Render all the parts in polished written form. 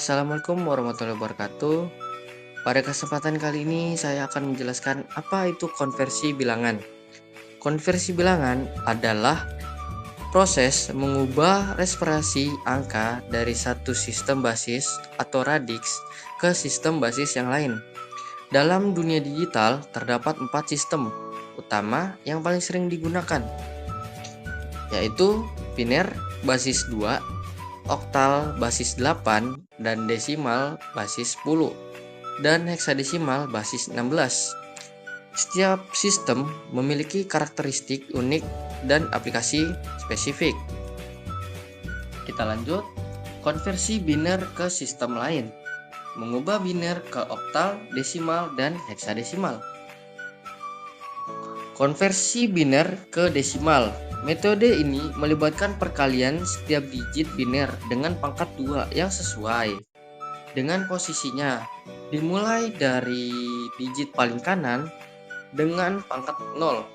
Assalamualaikum warahmatullahi wabarakatuh. Pada kesempatan kali ini saya akan menjelaskan apa itu konversi bilangan. Konversi bilangan adalah proses mengubah representasi angka dari satu sistem basis atau radix ke sistem basis yang lain. Dalam dunia digital terdapat 4 sistem utama yang paling sering digunakan, yaitu biner basis 2, oktal basis 8, dan desimal basis 10, dan heksadesimal basis 16. Setiap sistem memiliki karakteristik unik dan aplikasi spesifik. Kita lanjut, konversi biner ke sistem lain. Mengubah biner ke oktal, desimal, dan heksadesimal. Konversi biner ke desimal. Metode ini melibatkan perkalian setiap digit biner dengan pangkat 2 yang sesuai dengan posisinya, dimulai dari digit paling kanan dengan pangkat 0,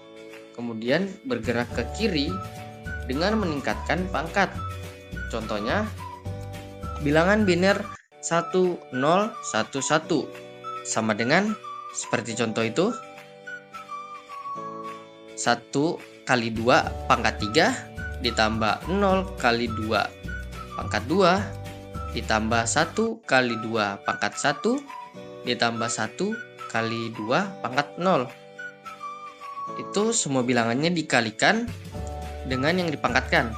kemudian bergerak ke kiri dengan meningkatkan pangkat. Contohnya, bilangan biner 1011 sama dengan seperti contoh itu, 1 kali 2 pangkat 3 ditambah 0 kali 2 pangkat 2 ditambah 1 kali 2 pangkat 1 ditambah 1 kali 2 pangkat 0. Itu semua bilangannya dikalikan dengan yang dipangkatkan.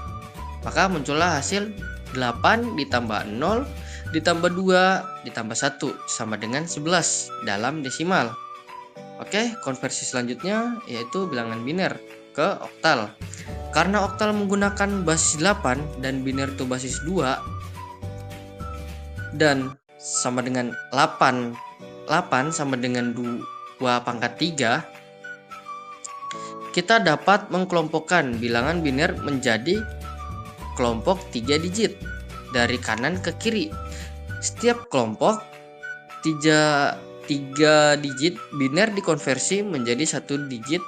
Maka muncullah hasil 8 ditambah 0 ditambah 2 ditambah 1 sama dengan 11 dalam desimal. Oke, konversi selanjutnya yaitu bilangan biner ke oktal. Karena oktal menggunakan basis 8 dan biner itu basis 2 dan sama dengan 8 sama dengan 2 pangkat 3, kita dapat mengkelompokkan bilangan biner menjadi kelompok 3 digit dari kanan ke kiri. Setiap kelompok 3 digit biner dikonversi menjadi 1 digit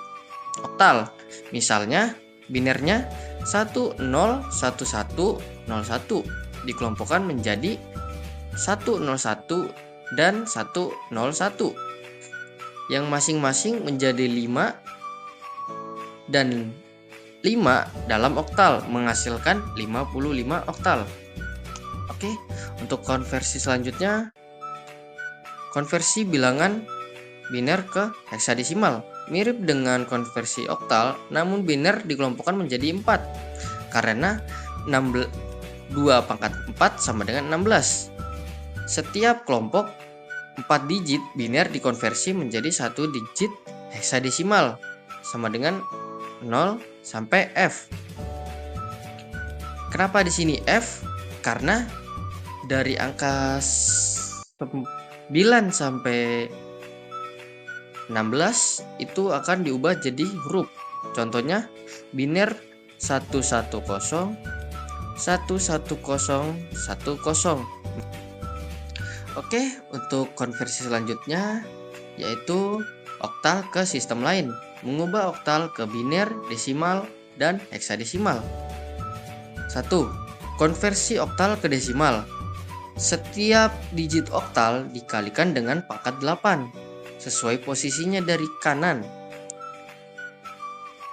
oktal. Misalnya binernya 101101 dikelompokkan menjadi 101 dan 101 yang masing-masing menjadi 5 dan 5 dalam oktal, menghasilkan 55 oktal. Oke, untuk konversi selanjutnya, konversi bilangan biner ke heksadesimal. Mirip dengan konversi oktal, namun biner dikelompokkan menjadi 4 karena 2 pangkat 4 sama dengan 16. Setiap kelompok 4 digit biner dikonversi menjadi 1 digit heksadesimal sama dengan 0 sampai F. Kenapa di sini F? Karena dari angka 9 sampai 16 itu akan diubah jadi huruf. Contohnya biner 110 11010. Oke, untuk konversi selanjutnya yaitu oktal ke sistem lain. Mengubah oktal ke biner, desimal, dan heksadesimal. 1. Konversi oktal ke desimal. Setiap digit oktal dikalikan dengan pangkat 8 sesuai posisinya dari kanan,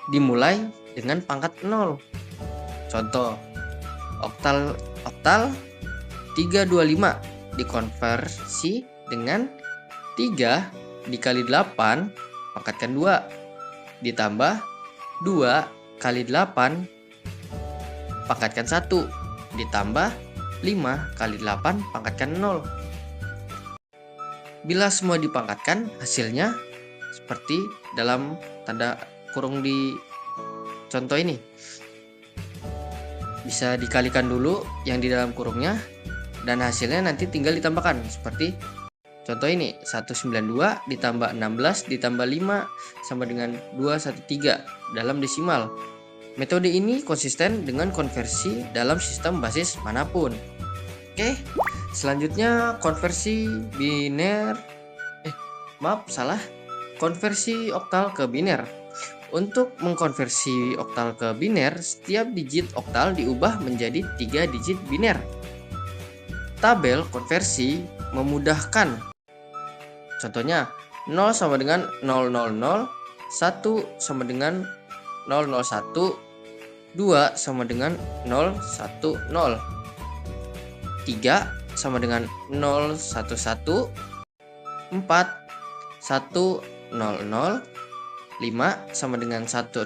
dimulai dengan pangkat 0. Contoh, oktal 325 dikonversi dengan 3 dikali 8 pangkatkan 2 ditambah 2 kali 8 pangkatkan 1 ditambah 5 kali 8 pangkatkan 0. Bila semua dipangkatkan, hasilnya seperti dalam tanda kurung di contoh ini. Bisa dikalikan dulu yang di dalam kurungnya dan hasilnya nanti tinggal ditambahkan seperti contoh ini, 192 ditambah 16 ditambah 5 sama dengan 213 dalam desimal. Metode ini konsisten dengan konversi dalam sistem basis manapun. Oke, selanjutnya konversi konversi oktal ke biner. Untuk mengkonversi oktal ke biner, setiap digit oktal diubah menjadi 3 digit biner. tabel konversi memudahkan. Contohnya 0 sama dengan 000, 1 sama dengan 001, 2 sama dengan 010, 3 sama dengan 011, 4 100, 5 sama dengan 101,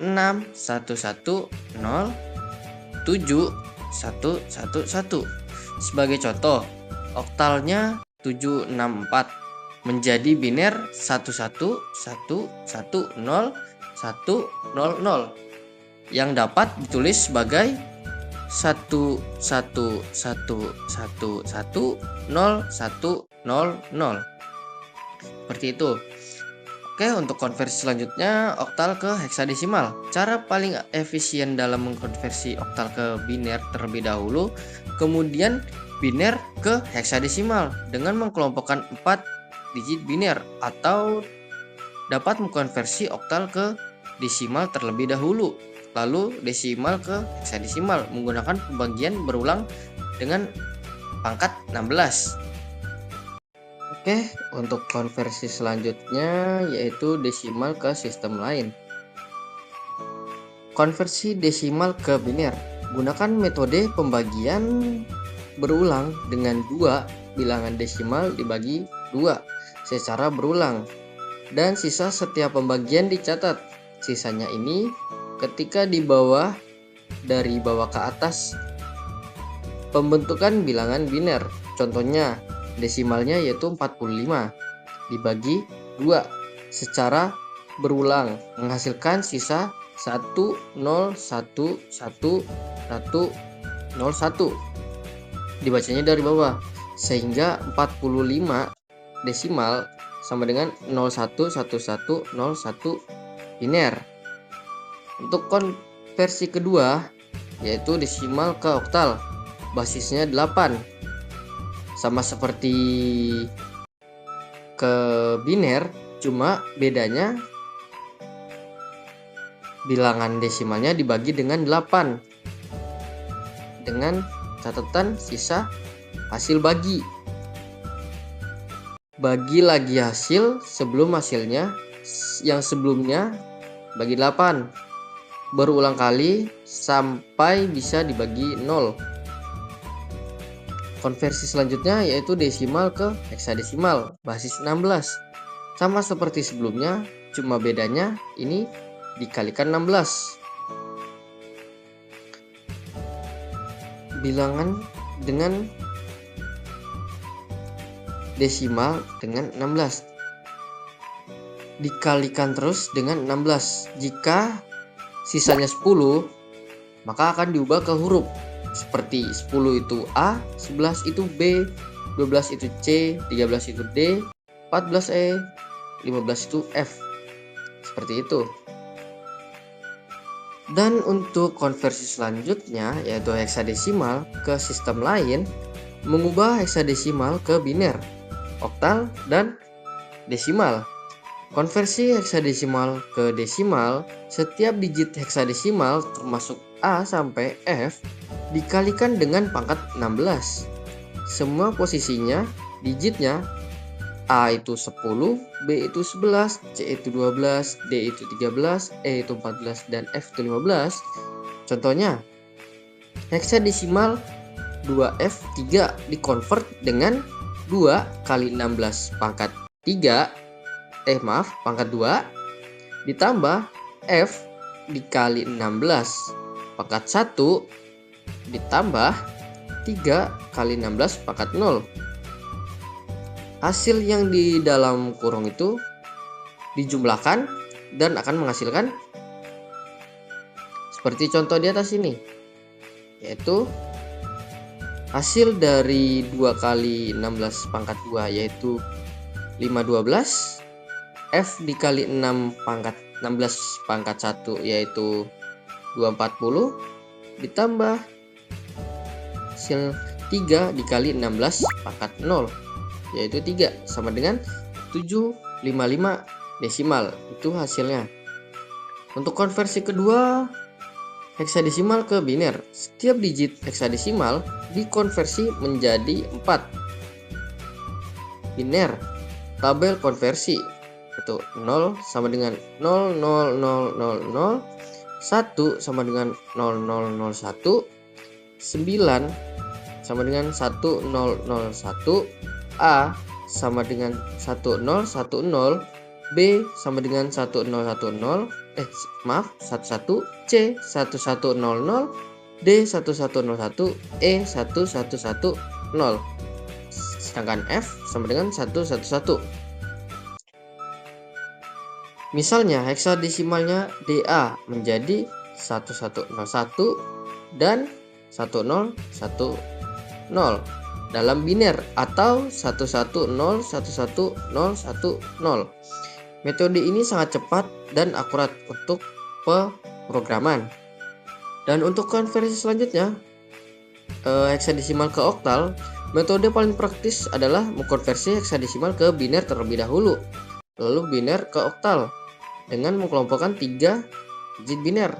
6 110, 7 111. Sebagai contoh, oktalnya 764 menjadi biner 11110100 yang dapat ditulis sebagai 11110100. Seperti itu. Oke, untuk konversi selanjutnya oktal ke heksadesimal. Cara paling efisien dalam mengkonversi oktal ke biner terlebih dahulu, kemudian biner ke heksadesimal dengan mengkelompokkan 4 digit biner, atau dapat mengkonversi oktal ke desimal terlebih dahulu, lalu desimal ke heksadesimal menggunakan pembagian berulang dengan pangkat 16. Oke, untuk konversi selanjutnya yaitu desimal ke sistem lain. Konversi desimal ke biner. Gunakan metode pembagian berulang dengan 2 bilangan desimal dibagi 2 secara berulang, dan sisa setiap pembagian dicatat. Sisanya ini ketika di bawah, dari bawah ke atas, pembentukan bilangan biner. Contohnya desimalnya yaitu 45 dibagi 2 secara berulang menghasilkan sisa 1011101. Dibacanya dari bawah, sehingga 45 desimal sama dengan 011101 biner. Untuk konversi kedua yaitu desimal ke oktal, basisnya 8. Sama seperti ke biner, cuma bedanya bilangan desimalnya dibagi dengan 8 dengan catatan sisa hasil bagi. Bagi lagi hasil sebelum hasilnya yang sebelumnya bagi 8. Berulang kali sampai bisa dibagi 0. Konversi selanjutnya yaitu desimal ke heksadesimal, basis 16. Sama seperti sebelumnya, cuma bedanya ini dikalikan 16. Bilangan dengan desimal dengan 16 dikalikan terus dengan 16. Jika sisanya 10, maka akan diubah ke huruf. Seperti 10 itu A, 11 itu B, 12 itu C, 13 itu D, 14 E, 15 itu F. Seperti itu. Dan untuk konversi selanjutnya yaitu heksadesimal ke sistem lain, mengubah heksadesimal ke biner, oktal, dan desimal. Konversi heksadesimal ke desimal, setiap digit heksadesimal termasuk A sampai F dikalikan dengan pangkat 16. Semua posisinya, digitnya, A itu 10, B itu 11, C itu 12, D itu 13, E itu 14, dan F itu 15. Contohnya, heksadesimal 2F3 dikonvert dengan 2 kali 16 pangkat 3, pangkat 2, ditambah F dikali 16 pangkat 1, ditambah 3 kali 16 pangkat 0. Hasil yang di dalam kurung itu dijumlahkan dan akan menghasilkan seperti contoh di atas ini, yaitu hasil dari 2 kali 16 pangkat 2 yaitu 512, F dikali 6 pangkat 16 pangkat 1 yaitu 240, ditambah hasil 3 dikali 16 pangkat 0 yaitu 3 sama dengan 755 desimal. Itu hasilnya. Untuk konversi kedua heksadesimal ke biner. Setiap digit heksadesimal dikonversi menjadi 4. Biner, tabel konversi. Itu 0 sama dengan 00000, 1 sama dengan 0001, 9 sama dengan 1001, A sama dengan 1010, B sama dengan 1010, 11, C 1100, D 1101, E 1110, sedangkan F sama dengan 111. Misalnya heksadesimalnya DA menjadi 1101 dan 1010 dalam biner atau 11011010. Metode ini sangat cepat dan akurat untuk pemrograman. Dan untuk konversi selanjutnya, heksadesimal ke oktal, metode paling praktis adalah mengkonversi heksadesimal ke biner terlebih dahulu, lalu biner ke oktal dengan mengelompokkan 3 digit biner.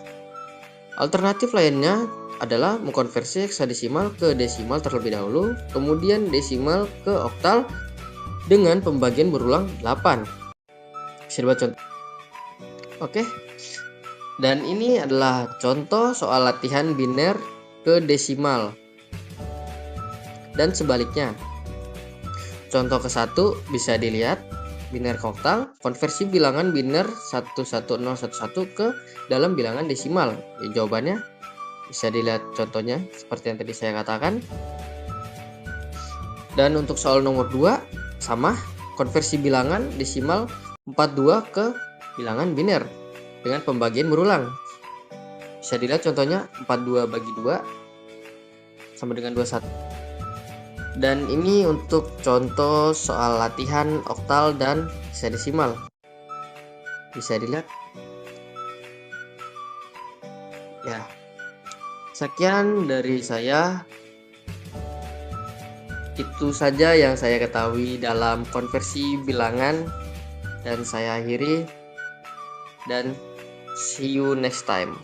Alternatif lainnya adalah mengkonversi heksadesimal ke desimal terlebih dahulu, kemudian desimal ke oktal dengan pembagian berulang 8. Bisa dibuat contoh. Oke. Dan ini adalah contoh soal latihan biner ke desimal. Dan sebaliknya. Contoh ke-1 bisa dilihat biner ke oktal, konversi bilangan biner 11011 ke dalam bilangan desimal. Jawabannya bisa dilihat contohnya seperti yang tadi saya katakan. Dan untuk soal nomor 2 sama, konversi bilangan desimal 42 ke bilangan biner dengan pembagian berulang. Bisa dilihat contohnya 42 bagi 2 sama dengan 21. Dan ini untuk contoh soal latihan oktal dan heksadesimal. Bisa dilihat. Ya. Sekian dari saya. Itu saja yang saya ketahui dalam konversi bilangan, dan saya akhiri, dan see you next time.